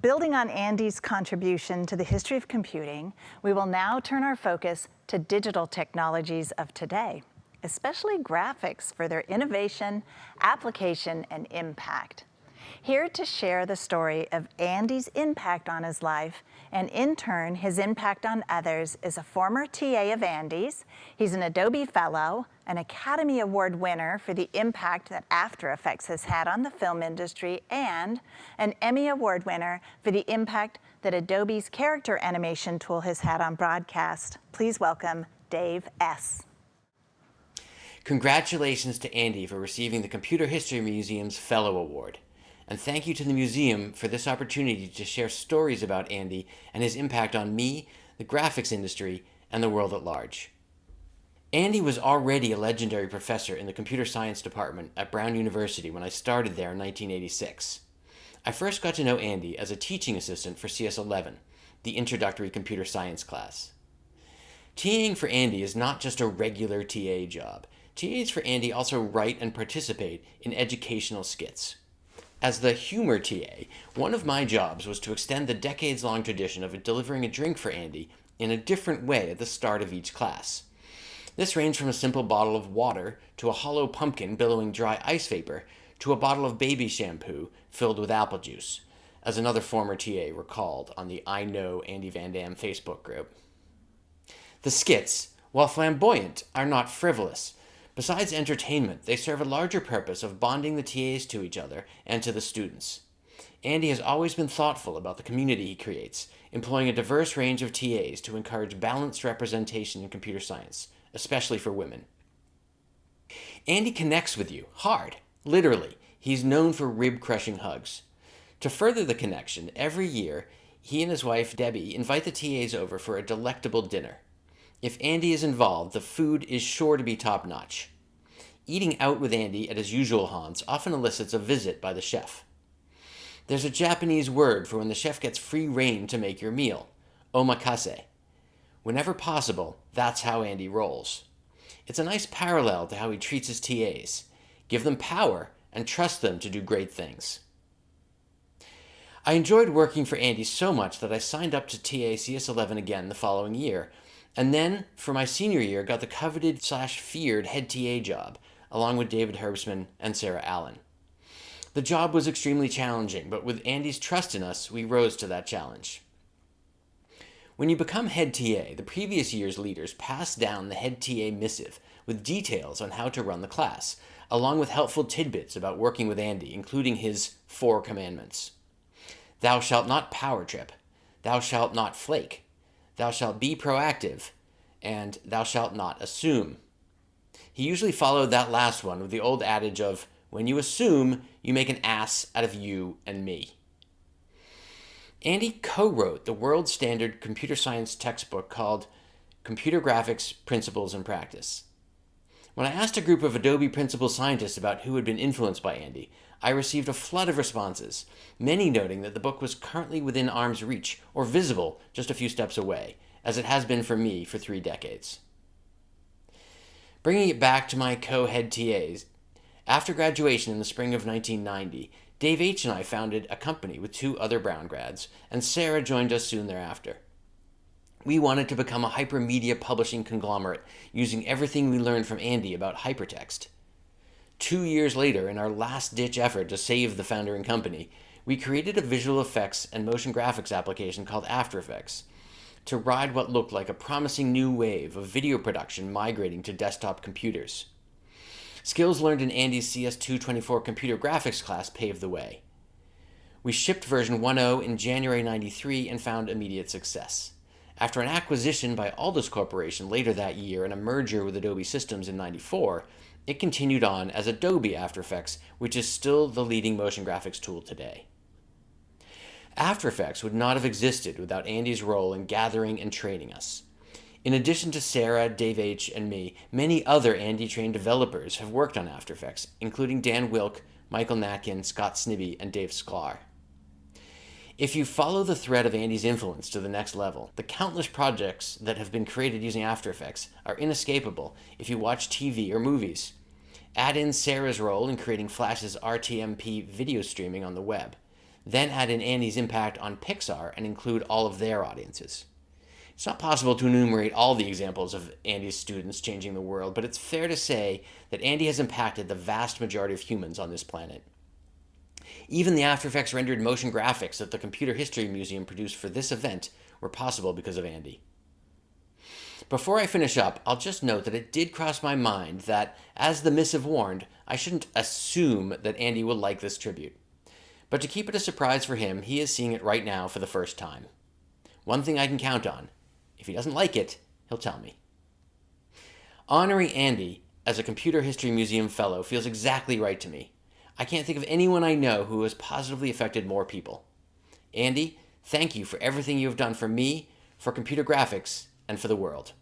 Building on Andy's contribution to the history of computing, we will now turn our focus to digital technologies of today, especially graphics for their innovation, application, and impact. Here to share the story of Andy's impact on his life and in turn his impact on others is a former TA of Andy's. He's an Adobe Fellow, an Academy Award winner for the impact that After Effects has had on the film industry, and an Emmy Award winner for the impact that Adobe's character animation tool has had on broadcast. Please welcome Dave S. Congratulations to Andy for receiving the Computer History Museum's Fellow Award. And thank you to the museum for this opportunity to share stories about Andy and his impact on me, the graphics industry, and the world at large. Andy was already a legendary professor in the computer science department at Brown University when I started there in 1986. I first got to know Andy as a teaching assistant for CS11, the introductory computer science class. TAing for Andy is not just a regular TA job. TAs for Andy also write and participate in educational skits. As the humor TA, one of my jobs was to extend the decades-long tradition of delivering a drink for Andy in a different way at the start of each class. This ranged from a simple bottle of water to a hollow pumpkin billowing dry ice vapor to a bottle of baby shampoo filled with apple juice, as another former TA recalled on the I Know Andy Van Dam Facebook group. The skits, while flamboyant, are not frivolous. Besides entertainment, they serve a larger purpose of bonding the TAs to each other and to the students. Andy has always been thoughtful about the community he creates, employing a diverse range of TAs to encourage balanced representation in computer science, especially for women. Andy connects with you, hard, literally. He's known for rib-crushing hugs. To further the connection, every year, he and his wife, Debbie, invite the TAs over for a delectable dinner. If Andy is involved, the food is sure to be top-notch. Eating out with Andy at his usual haunts often elicits a visit by the chef. There's a Japanese word for when the chef gets free rein to make your meal, omakase. Whenever possible, that's how Andy rolls. It's a nice parallel to how he treats his TAs. Give them power and trust them to do great things. I enjoyed working for Andy so much that I signed up to TA CS11 again the following year, and then, for my senior year, got the coveted/feared head TA job, along with David Herbstman and Sarah Allen. The job was extremely challenging, but with Andy's trust in us, we rose to that challenge. When you become head TA, the previous year's leaders pass down the head TA missive with details on how to run the class, along with helpful tidbits about working with Andy, including his 4 commandments. Thou shalt not power trip. Thou shalt not flake. Thou shalt be proactive, and thou shalt not assume. He usually followed that last one with the old adage of, when you assume, you make an ass out of you and me. Andy co-wrote the world standard computer science textbook called Computer Graphics Principles and Practice. When I asked a group of Adobe principal scientists about who had been influenced by Andy, I received a flood of responses, many noting that the book was currently within arm's reach or visible just a few steps away, as it has been for me for 3 decades. Bringing it back to my co-head TAs, after graduation in the spring of 1990, Dave H. and I founded a company with 2 other Brown grads, and Sarah joined us soon thereafter. We wanted to become a hypermedia publishing conglomerate, using everything we learned from Andy about hypertext. 2 years later, in our last-ditch effort to save the foundering company, we created a visual effects and motion graphics application called After Effects to ride what looked like a promising new wave of video production migrating to desktop computers. Skills learned in Andy's CS224 computer graphics class paved the way. We shipped version 1.0 in January 93 and found immediate success. After an acquisition by Aldus Corporation later that year and a merger with Adobe Systems in 94, it continued on as Adobe After Effects, which is still the leading motion graphics tool today. After Effects would not have existed without Andy's role in gathering and training us. In addition to Sarah, Dave H., and me, many other Andy-trained developers have worked on After Effects, including Dan Wilk, Michael Natkin, Scott Snibbe, and Dave Sklar. If you follow the thread of Andy's influence to the next level, the countless projects that have been created using After Effects are inescapable if you watch TV or movies. Add in Sarah's role in creating Flash's RTMP video streaming on the web. then add in Andy's impact on Pixar and include all of their audiences. It's not possible to enumerate all the examples of Andy's students changing the world, but it's fair to say that Andy has impacted the vast majority of humans on this planet. Even the After Effects rendered motion graphics that the Computer History Museum produced for this event were possible because of Andy. Before I finish up, I'll just note that it did cross my mind that, as the missive warned, I shouldn't assume that Andy will like this tribute. But to keep it a surprise for him, he is seeing it right now for the first time. One thing I can count on: if he doesn't like it, he'll tell me. Honoring Andy as a Computer History Museum Fellow feels exactly right to me. I can't think of anyone I know who has positively affected more people. Andy, thank you for everything you have done for me, for computer graphics, and for the world.